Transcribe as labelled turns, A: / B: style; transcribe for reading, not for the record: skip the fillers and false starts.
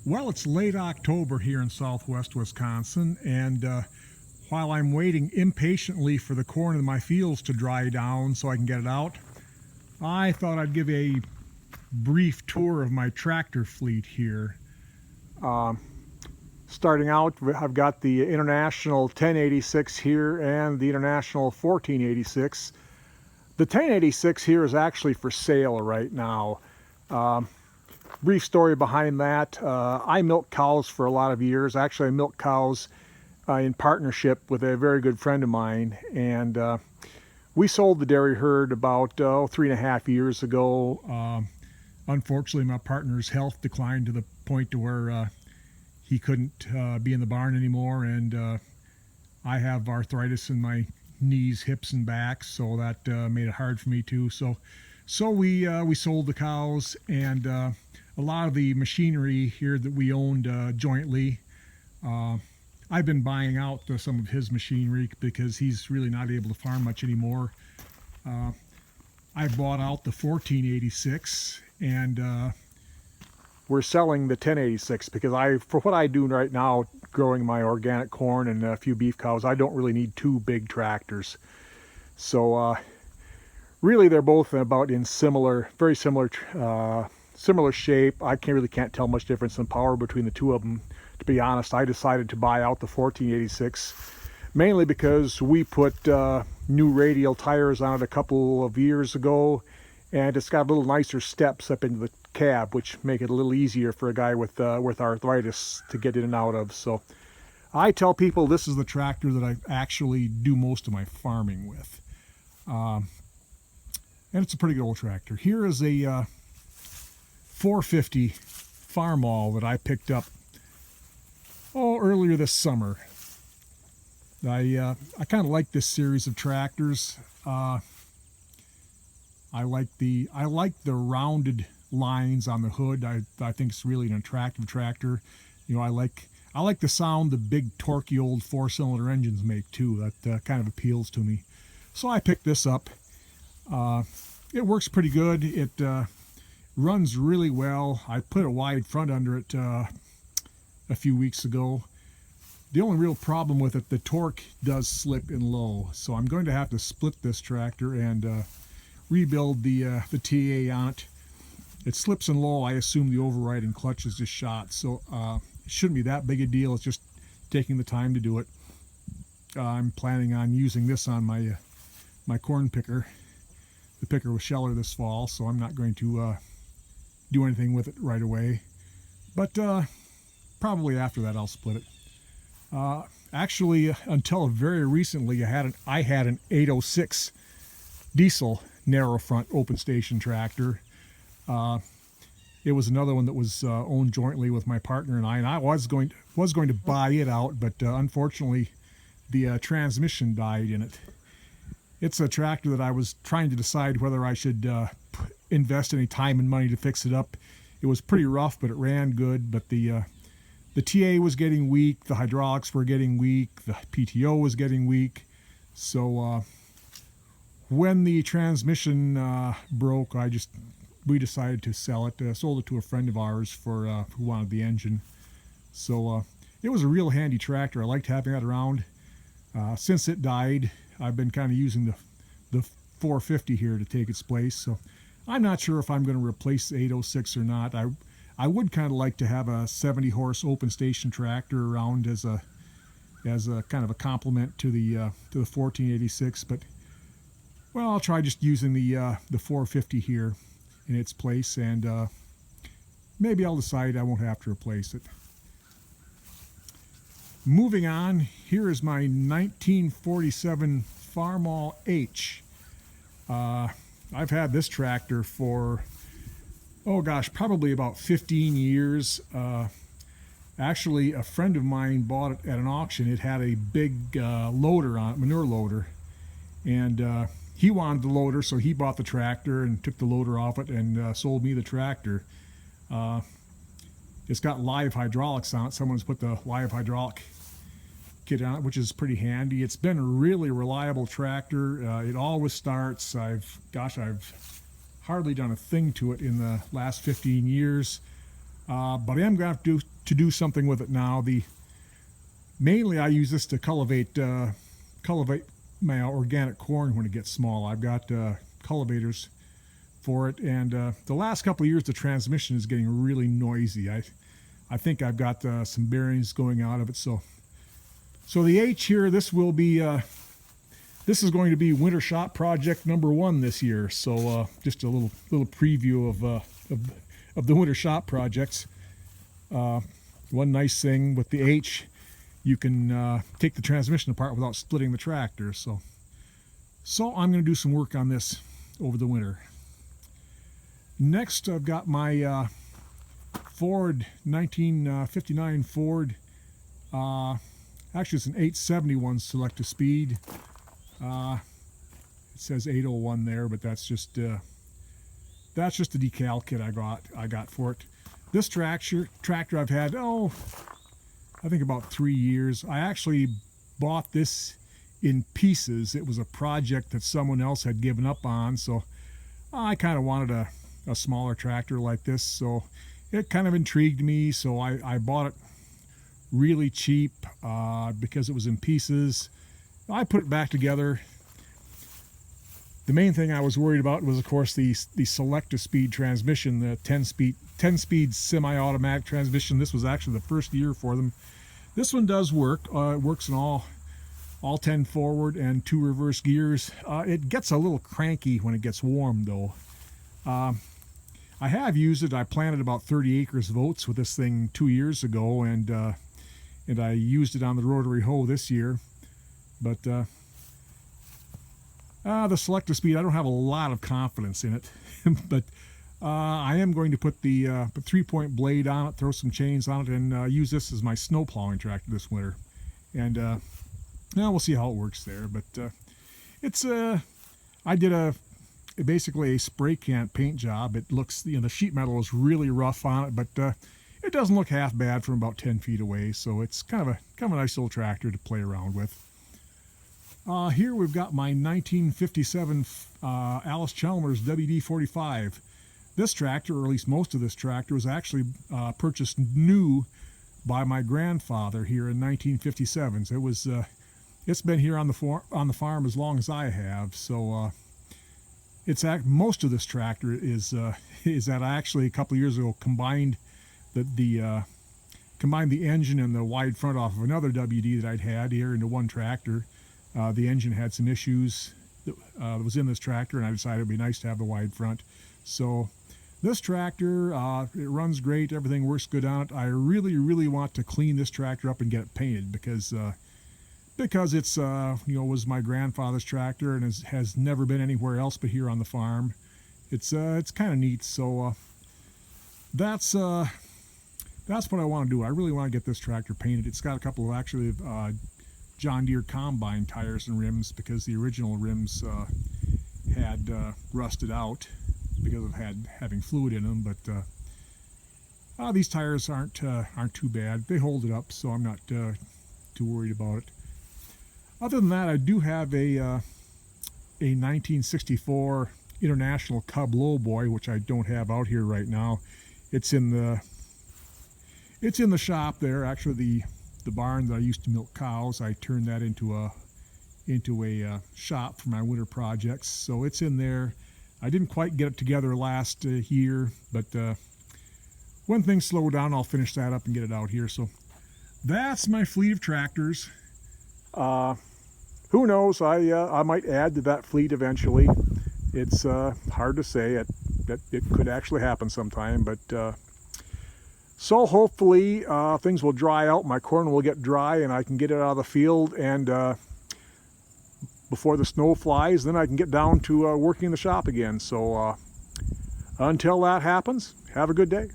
A: Well, it's late October here in southwest Wisconsin, and while I'm waiting impatiently for the corn in my fields to dry down so I can get it out, I thought I'd give a brief tour of my tractor fleet here. Starting out, I've got the International 1086 here and the International 1486. The 1086 here is actually for sale right now. Brief story behind that. I milked cows for a lot of years. Actually, I milked cows in partnership with a very good friend of mine, and we sold the dairy herd about 3.5 years ago. Unfortunately, my partner's health declined to the point to where he couldn't be in the barn anymore, and I have arthritis in my knees, hips, and back, so that made it hard for me too. So we sold the cows, and a lot of the machinery here that we owned jointly. I've been buying out some of his machinery because he's really not able to farm much anymore. I bought out the 1486, and we're selling the 1086 because for what I do right now, growing my organic corn and a few beef cows, I don't really need two big tractors. So really, they're both about in very similar shape. I really can't tell much difference in power between the two of them. To be honest, I decided to buy out the 1486 mainly because we put new radial tires on it a couple of years ago, and it's got a little nicer steps up into the cab, which make it a little easier for a guy with arthritis to get in and out of. So I tell people this is the tractor that I actually do most of my farming with. And it's a pretty good old tractor. Here is a 450 Farmall that I picked up earlier this summer. I kind of like this series of tractors. I like the rounded lines on the hood. I think it's really an attractive tractor. You know, I like the sound the big torquey old 4-cylinder engines make too. That kind of appeals to me. So I picked this up. It works pretty good. It runs really well. I put a wide front under it a few weeks ago. The only real problem with it, the torque does slip in low, so I'm going to have to split this tractor and rebuild the TA on it. It slips in low. I assume the overriding clutch is just shot, so it shouldn't be that big a deal. It's just taking the time to do it. I'm planning on using this on my corn picker. The picker was sheller this fall, so I'm not going to do anything with it right away. But probably after that I'll split it. Actually, until very recently, I had an 806 diesel narrow front open station tractor. It was another one that was owned jointly with my partner and I was going to buy it out, but unfortunately the transmission died in it. It's a tractor that I was trying to decide whether I should invest any time and money to fix it up. It was pretty rough, but it ran good. But the TA was getting weak, the hydraulics were getting weak, the PTO was getting weak. So when the transmission broke, we decided to sell it. Sold it to a friend of ours who wanted the engine. So it was a real handy tractor. I liked having that around. Since it died, I've been kind of using the 450 here to take its place. So I'm not sure if I'm going to replace the 806 or not. I would kind of like to have a 70 horse open station tractor around as a kind of a complement to the 1486, but well, I'll try just using the 450 here in its place, and maybe I'll decide I won't have to replace it. Moving on, here is my 1947 Farmall H. I've had this tractor for probably about 15 years. Actually, a friend of mine bought it at an auction. It had a big loader on it, manure loader, and he wanted the loader, so he bought the tractor and took the loader off it and sold me the tractor. It's got live hydraulics on it. Someone's put the live hydraulic kit on it, which is pretty handy. It's been a really reliable tractor. It always starts. I've hardly done a thing to it in the last 15 years. But I am going to have to to do something with it now. Mainly I use this to cultivate my organic corn when it gets small. I've got cultivators for it, and the last couple of years the transmission is getting really noisy. I think I've got some bearings going out of it. So the H here, this will be this is going to be winter shop project number 1 this year. So just a little preview of the winter shop projects. One nice thing with the H, you can take the transmission apart without splitting the tractor. So I'm going to do some work on this over the winter. Next, I've got my Ford 1959 Ford. Actually, it's an 871 selective speed. It says 801 there, but that's just the decal kit I got for it. This tractor I've had, I think about 3 years. I actually bought this in pieces. It was a project that someone else had given up on, so I kind of wanted a smaller tractor like this, so it kind of intrigued me. So I bought it really cheap because it was in pieces. I put it back together. The main thing I was worried about was, of course, the selective speed transmission, the 10-speed semi-automatic transmission. This was actually the first year for them. This one does work. It works in all 10 forward and 2 reverse gears. It gets a little cranky when it gets warm, though. I have used it. I planted about 30 acres of oats with this thing 2 years ago, and I used it on the rotary hoe this year. But the selective speed, I don't have a lot of confidence in it. But I am going to put the 3-point blade on it, throw some chains on it, and use this as my snow plowing tractor this winter. And we'll see how it works there. But it's I did basically a spray can paint job. It looks, the sheet metal is really rough on it, but it doesn't look half bad from about 10 feet away. So it's kind of a nice little tractor to play around with. Here we've got my 1957 Allis-Chalmers Wd 45. This tractor, or at least most of this tractor, was actually purchased new by my grandfather here in 1957. So it's been here on the farm as long as I have. So most of this tractor is that I actually a couple of years ago combined the engine and the wide front off of another WD that I'd had here into one tractor. The engine had some issues that was in this tractor, and I decided it'd be nice to have the wide front. So this tractor, it runs great. Everything works good on it. I really, really want to clean this tractor up and get it painted because it's was my grandfather's tractor and has never been anywhere else but here on the farm. It's kind of neat. So that's what I want to do. I really want to get this tractor painted. It's got a couple of actually John Deere combine tires and rims because the original rims had rusted out because of having fluid in them. But these tires aren't too bad. They hold it up, so I'm not too worried about it. Other than that, I do have a 1964 International Cub Little Boy, which I don't have out here right now. It's in the shop there. Actually, the barn that I used to milk cows, I turned that into a shop for my winter projects. So it's in there. I didn't quite get it together last year, but when things slow down, I'll finish that up and get it out here. So that's my fleet of tractors. Who knows? I might add to that fleet eventually. It's hard to say. It could actually happen sometime, but so hopefully things will dry out. My corn will get dry, and I can get it out of the field, and before the snow flies, then I can get down to working in the shop again. So until that happens, have a good day.